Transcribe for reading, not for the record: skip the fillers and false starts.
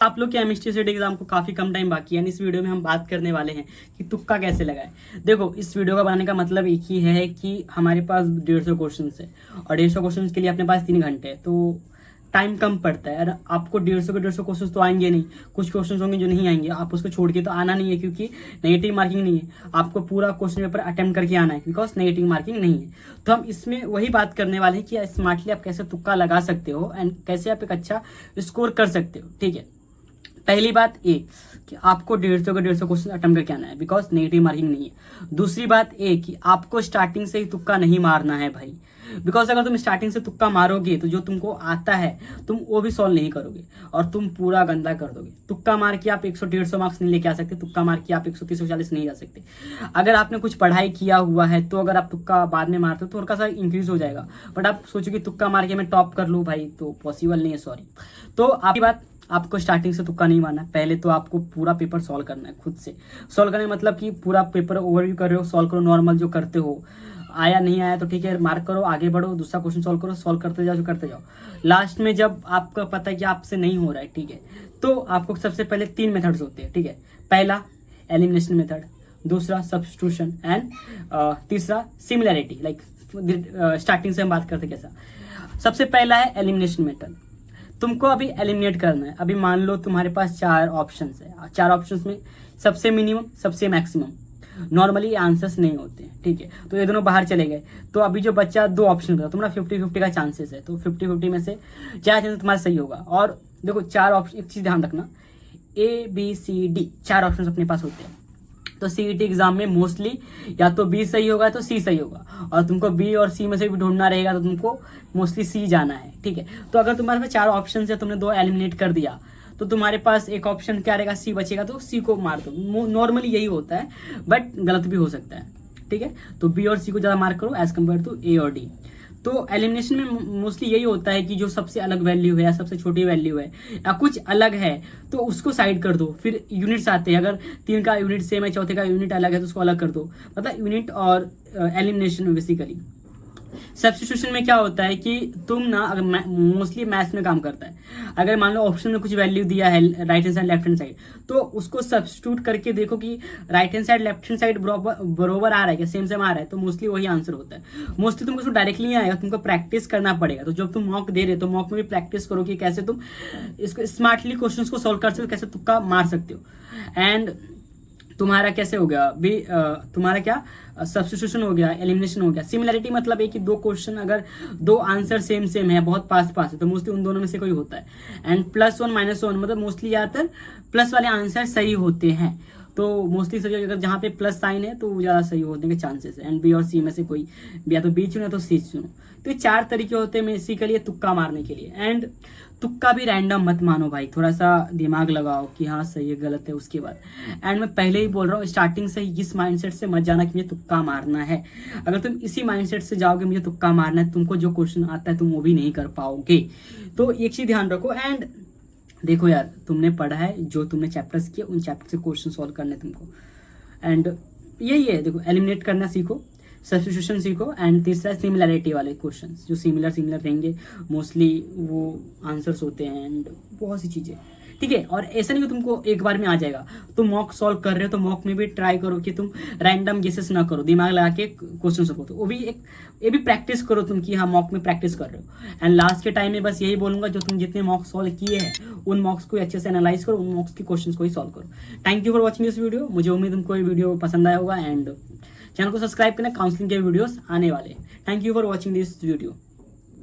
आप लोग के एमएसटी सेट एग्जाम को काफी कम टाइम बाकी है। इस वीडियो में हम बात करने वाले हैं कि तुक्का कैसे लगाए। देखो, इस वीडियो का बनाने का मतलब एक ही है कि हमारे पास 150 क्वेश्चन है और 150 क्वेश्चन के लिए अपने पास 3 घंटे है, तो टाइम कम पड़ता है। और आपको 150 के 150 क्वेश्चन तो आएंगे नहीं, कुछ क्वेश्चन होंगे जो नहीं आएंगे, आप उसको छोड़ के तो आना नहीं है, क्योंकि नेगेटिव मार्किंग नहीं है। आपको पूरा क्वेश्चन पेपर अटेम्प्ट करके आना है, बिकॉज नेगेटिव मार्किंग नहीं है। तो हम इसमें वही बात करने वाले हैं कि स्मार्टली आप कैसे तुक्का लगा सकते हो एंड कैसे आप एक अच्छा स्कोर कर सकते हो। ठीक है, पहली बात ये कि आपको 150 के 150 क्वेश्चन अटेम्प्ट करके आना है, बिकॉज नेगेटिव मार्किंग नहीं है। दूसरी बात ये कि आपको स्टार्टिंग से ही तुक्का नहीं मारना है भाई, बिकॉज अगर तुम स्टार्टिंग से तुक्का मारोगे तो जो तुमको आता है तुम वो भी सॉल्व नहीं करोगे और तुम पूरा गंदा कर दोगे। तुक्का मार के आप 100-150 मार्क्स नहीं लेके आ सकते, तुक्का मार के आप 130-140 नहीं जा सकते। अगर आपने कुछ पढ़ाई किया हुआ है तो अगर आप तुक्का बाद में मारते हो तो थोड़ा सा इंक्रीज हो जाएगा, बट आप सोचो कि तुक्का मार के मैं टॉप कर लूँ भाई, तो पॉसिबल नहीं है, सॉरी। तो आपकी बात, आपको स्टार्टिंग से तुक्का नहीं मारना। पहले तो आपको पूरा पेपर सॉल्व करना है, खुद से सॉल्व करना है, मतलब कि पूरा पेपर ओवरव्यू कर रहे हो, सॉल्व करो। नॉर्मल जो करते हो, आया नहीं आया तो ठीक है, मार्क करो, आगे बढ़ो, दूसरा क्वेश्चन सॉल्व करो, सॉल्व करते जाओ, जो करते जाओ। लास्ट में जब आपको पता है कि आपसे नहीं हो रहा है, ठीक है, तो आपको सबसे पहले 3 मेथड्स होते हैं। ठीक है, पहला एलिमिनेशन मेथड, दूसरा सब्स्टिट्यूशन एंड तीसरा सिमिलैरिटी। लाइक स्टार्टिंग से हम बात करते कैसा। सबसे पहला है एलिमिनेशन मेथड। तुमको अभी एलिमिनेट करना है। अभी मान लो तुम्हारे पास 4 ऑप्शंस है, 4 ऑप्शंस में सबसे मिनिमम सबसे मैक्सिमम, नॉर्मली आंसर्स नहीं होते हैं। ठीक है, तो ये दोनों बाहर चले गए, तो अभी जो बच्चा 2 ऑप्शन बता, तुम्हारा 50-50 का चांसेस है, तो 50-50 में से 4 चांसेस तुम्हारा सही होगा। और देखो 4 ऑप्शन, एक चीज ध्यान रखना, ABCD 4 ऑप्शन अपने पास होते हैं। तो सीईटी एग्जाम में मोस्टली या तो बी सही होगा तो सी सही होगा, और तुमको बी और सी में से भी ढूंढना रहेगा तो तुमको मोस्टली सी जाना है। ठीक है, तो अगर तुम्हारे पास 4 ऑप्शन है, तुमने 2 एलिमिनेट कर दिया, तो तुम्हारे पास एक ऑप्शन क्या रहेगा, सी बचेगा, तो सी को मार दो। नॉर्मली यही होता है, बट गलत भी हो सकता है। ठीक है, तो बी और सी को ज्यादा मार्क करो एज कम्पेयर टू ए और डी। तो एलिमिनेशन में मोस्टली यही होता है कि जो सबसे अलग वैल्यू है या सबसे छोटी वैल्यू है या कुछ अलग है तो उसको साइड कर दो। फिर यूनिट्स आते हैं, अगर 3 का यूनिट सेम है, चौथे का यूनिट अलग है तो उसको अलग कर दो। मतलब यूनिट और एलिमिनेशन में बेसिकली। सब्स्टिट्यूशन में क्या होता है कि तुम ना, अगर मोस्टली मैथ्स में काम करता है, अगर मान लो ऑप्शन में कुछ वैल्यू दिया है right hand side left hand side, तो उसको सब्स्टिट्यूट करके देखो कि right hand side left hand side बरोबर आ रहा है क्या, सेम सेम आ रहा है, तो मोस्टली वही आंसर होता है। मोस्टली तुमको उसको डायरेक्टली नहीं आएगा, तुमको प्रैक्टिस करना पड़ेगा। तो जब तुम मॉक दे रहे हो तो मॉक में भी प्रैक्टिस करो कि कैसे तुम इसको स्मार्टली क्वेश्चन को सोल्व कर सकते हो, कैसे तुक्का मार सकते हो। एंड तुम्हारा कैसे हो गया भी, तुम्हारा क्या सब्स्टिट्यूशन हो गया, एलिमिनेशन हो गया। सिमिलैरिटी मतलब है कि 2 क्वेश्चन अगर 2 आंसर सेम सेम है, बहुत पास पास है, तो मोस्टली उन दोनों में से कोई होता है। एंड +1 -1 मतलब मोस्टली ज्यादातर प्लस वाले आंसर सही होते हैं। तो मोस्टली सभी अगर जहाँ पे प्लस साइन है तो ज्यादा सही होने के चांसेस है। एंड बी और सी में से कोई भी, या तो बी चुनो या तो सी चुनो। तो ये 4 तरीके होते हैं बेसिकली तुक्का मारने के लिए। एंड तुक्का भी रैंडम मत मानो भाई, थोड़ा सा दिमाग लगाओ कि हाँ सही है गलत है उसके बाद। एंड मैं पहले ही बोल रहा हूँ, स्टार्टिंग से ही इस माइंडसेट से मत जाना कि मुझे तुक्का मारना है। अगर तुम इसी माइंडसेट से जाओगे मुझे तुक्का मारना है, तुमको जो क्वेश्चन आता है तुम वो भी नहीं कर पाओगे। तो एक चीज ध्यान रखो। एंड देखो यार, तुमने पढ़ा है, जो तुमने चैप्टर्स किए उन चैप्टर से क्वेश्चन सॉल्व करने तुमको। एंड यही है, देखो एलिमिनेट करना सीखो, सब्स्टिट्यूशन सीखो, एंड तीसरा सिमिलैरिटी वाले क्वेश्चंस जो सिमिलर रहेंगे, मोस्टली वो आंसर्स होते हैं। एंड बहुत सी चीजें, ठीक है। और ऐसा नहीं कि तुमको एक बार में आ जाएगा। तुम मॉक सॉल्व कर रहे हो तो मॉक में भी ट्राई करो कि तुम रैंडम गेसेस ना करो, दिमाग लगा के क्वेश्चन सॉल्व करो। वो भी एक, ये भी प्रैक्टिस करो तुम कि हाँ मॉक में प्रैक्टिस कर रहे हो। एंड लास्ट के टाइम में बस यही बोलूंगा, जो तुम जितने मॉक सॉल्व किए हैं उन मॉक्स को अच्छे से एनालाइज करो, उन मॉक्स के क्वेश्चन को ही सॉल्व करो। Thank you for watching this video. मुझे उम्मीद तुमको ये वीडियो पसंद आया होगा। एंड चैनल को सब्सक्राइब करना, काउंसलिंग के वीडियोस आने वाले। Thank you for watching this video.